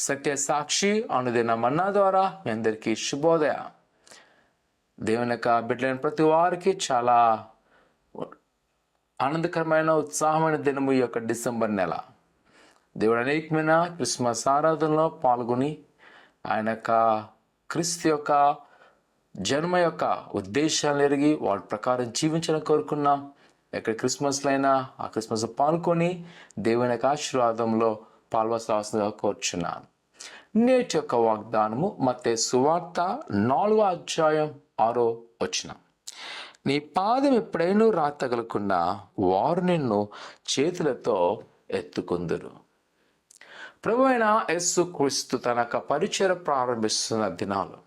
సత్య సాక్షి అనుదిన మన్నా ద్వారా మీ అందరికీ శుభోదయ. దేవుని యొక్క బిడ్డలైన ప్రతి వారికి చాలా ఆనందకరమైన ఉత్సాహమైన దినము ఈ యొక్క డిసెంబర్ నెల. దేవుడు అనేకమైన క్రిస్మస్ ఆరాధనలో పాల్గొని ఆయన యొక్క క్రీస్తు యొక్క జన్మ యొక్క ఉద్దేశాలను ఎరిగి వాటి ప్రకారం జీవించాలని కోరుకున్నాం. ఎక్కడ క్రిస్మస్లో అయినా ఆ క్రిస్మస్ పాల్గొని దేవుని యొక్క ఆశీర్వాదంలో పాల్గొనవలసిందిగా కోరుచున్నాను. నేటి యొక్క వాగ్దానము మత్తయి సువార్త 4వ అధ్యాయం 6వ వచనం. నీ పాదం ఎప్పుడైనా తగలకుండా వారు నిన్ను చేతులతో ఎత్తుకుందురు. ప్రభువైన యేసుక్రీస్తు తన యొక్క పరిచర్య ప్రారంభిస్తున్న దినాలు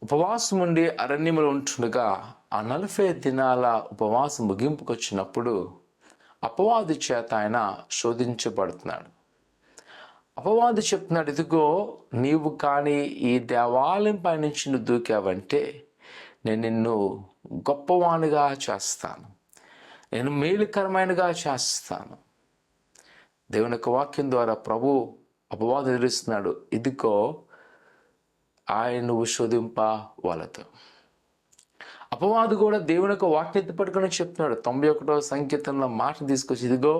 ఉపవాసం ఉండి అరణ్యములో ఉంటుండగా ఆ 40 దినాల ఉపవాసం ముగింపుకు వచ్చినప్పుడు అపవాది చేత ఆయన శోధించబడుతున్నాడు. అపవాది చెప్తున్నాడు, ఇదిగో నీవు కానీ ఈ దేవాలయం పై నుంచి నువ్వు దూకావంటే నేను నిన్ను గొప్పవానిగా చేస్తాను, నేను మేలుకరమైనగా చేస్తాను. దేవుని యొక్క వాక్యం ద్వారా ప్రభు అపవాది ఎదురుస్తున్నాడు, ఇదిగో ఆయన నువ్వు శోధింపవలదు. అపవాది కూడా దేవుని యొక్క వాక్యం పట్టుకొని చెప్తున్నాడు. 91వ సంకీర్తనలో మాట తీసుకొచ్చి, ఇదిగో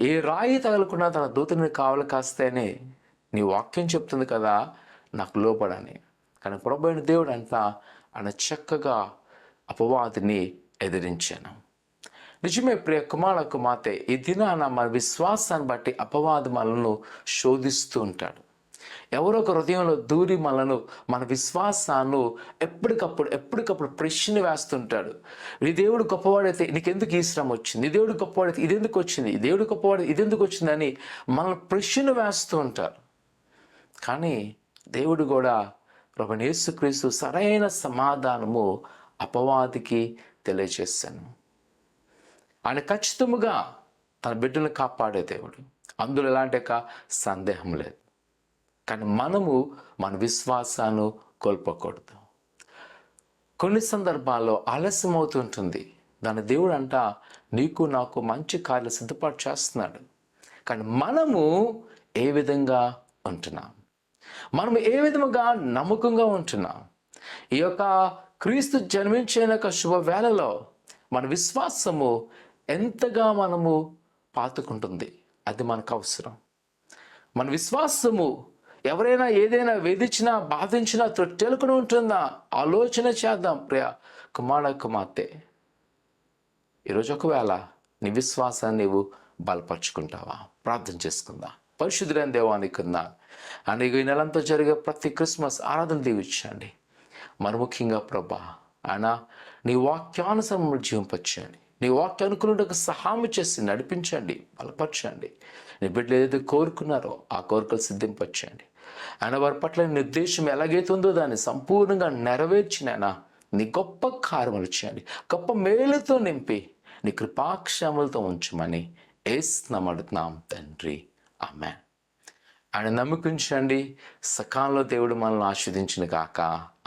ఏ రాయి తగలకుండా తన దూతని కావలి కాస్తేనే నీ వాక్యం చెప్తుంది కదా నాకు లోపడని. కానీ ప్రభు అయిన దేవుడు అంతా ఆయన చక్కగా అపవాదిని ఎదిరించాను. నిజమే ప్రియ కుమార కుమార్తె, ఈ దినాన మన విశ్వాసాన్ని బట్టి అపవాది మనల్ని శోధిస్తూ ఉంటాడు. ఎవరో ఒక హృదయంలో దూరి మన విశ్వాసాన్ని ఎప్పటికప్పుడు ప్రశ్న వేస్తుంటాడు. నీ దేవుడు గొప్పవాడైతే నీకెందుకు ఈ శ్రమ వచ్చింది, నీ దేవుడు గొప్పవాడైతే ఇదెందుకు వచ్చింది, ఈ దేవుడు గొప్పవాడైతే ఇదెందుకు వచ్చిందని మనల్ని ప్రశ్న వేస్తూ ఉంటారు. కానీ దేవుడు కూడా ప్రభువైన యేసుక్రీస్తు సరైన సమాధానము అపవాదికి తెలియజేశాను. ఆయన ఖచ్చితంగా తన బిడ్డలను కాపాడే దేవుడు, అందులో ఎలాంటి సందేహం లేదు. కానీ మనము మన విశ్వాసాన్ని కోల్పోకూడదు. కొన్ని సందర్భాల్లో ఆలస్యం అవుతుంటుంది. దాని దేవుడు అంట నీకు నాకు మంచి కార్యాలు సిద్ధపాటు చేస్తున్నాడు. కానీ మనము ఏ విధంగా ఉంటున్నాం, మనము ఏ విధముగా నమ్మకంగా ఉంటున్నాం, ఈ యొక్క క్రీస్తు జన్మించిన శుభవేళలో మన విశ్వాసము ఎంతగా మనము పాతుకుంటుంది, అది మనకు అవసరం. మన విశ్వాసము ఎవరైనా ఏదైనా వేధించినా బాధించినా తొట్టెలుకుని ఉంటుందా ఆలోచన చేద్దాం. ప్రియ కుమార కుమార్తె, ఈరోజు ఒకవేళ నీ విశ్వాసాన్ని నీవు బలపరుచుకుంటావా? ప్రార్థన చేసుకుందా. పరిశుద్ధులైన దేవానికి అనేక ఈ నెలంతా జరిగే ప్రతి క్రిస్మస్ ఆరాధన దీవించండి. మరి ముఖ్యంగా ప్రభా ఆయన నీ వాక్యానుసారం జీవింపచేయండి. నీ వాక్యానుకున్నకు సహాయం చేసి నడిపించండి, బలపరచండి. నీ బిడ్డలు ఏదైతే కోరుకున్నారో ఆ కోరికలు సిద్ధింపచేయండి. ఆయన వారి పట్ల నిర్దేశం ఎలాగైతుందో దాన్ని సంపూర్ణంగా నెరవేర్చినైనా నీ గొప్ప కార్యములు చేయండి. గొప్ప మేలుతో నింపి నీ కృపాక్షములతో ఉంచమని యేసునామమున అడుగుతున్నాం తండ్రి, ఆమేన్. ఆయన నమ్ముకుంచండి. సకాలంలో దేవుడు మనల్ని ఆశీర్వదించును గాక.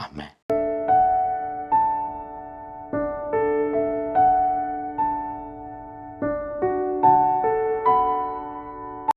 ఆమేన్.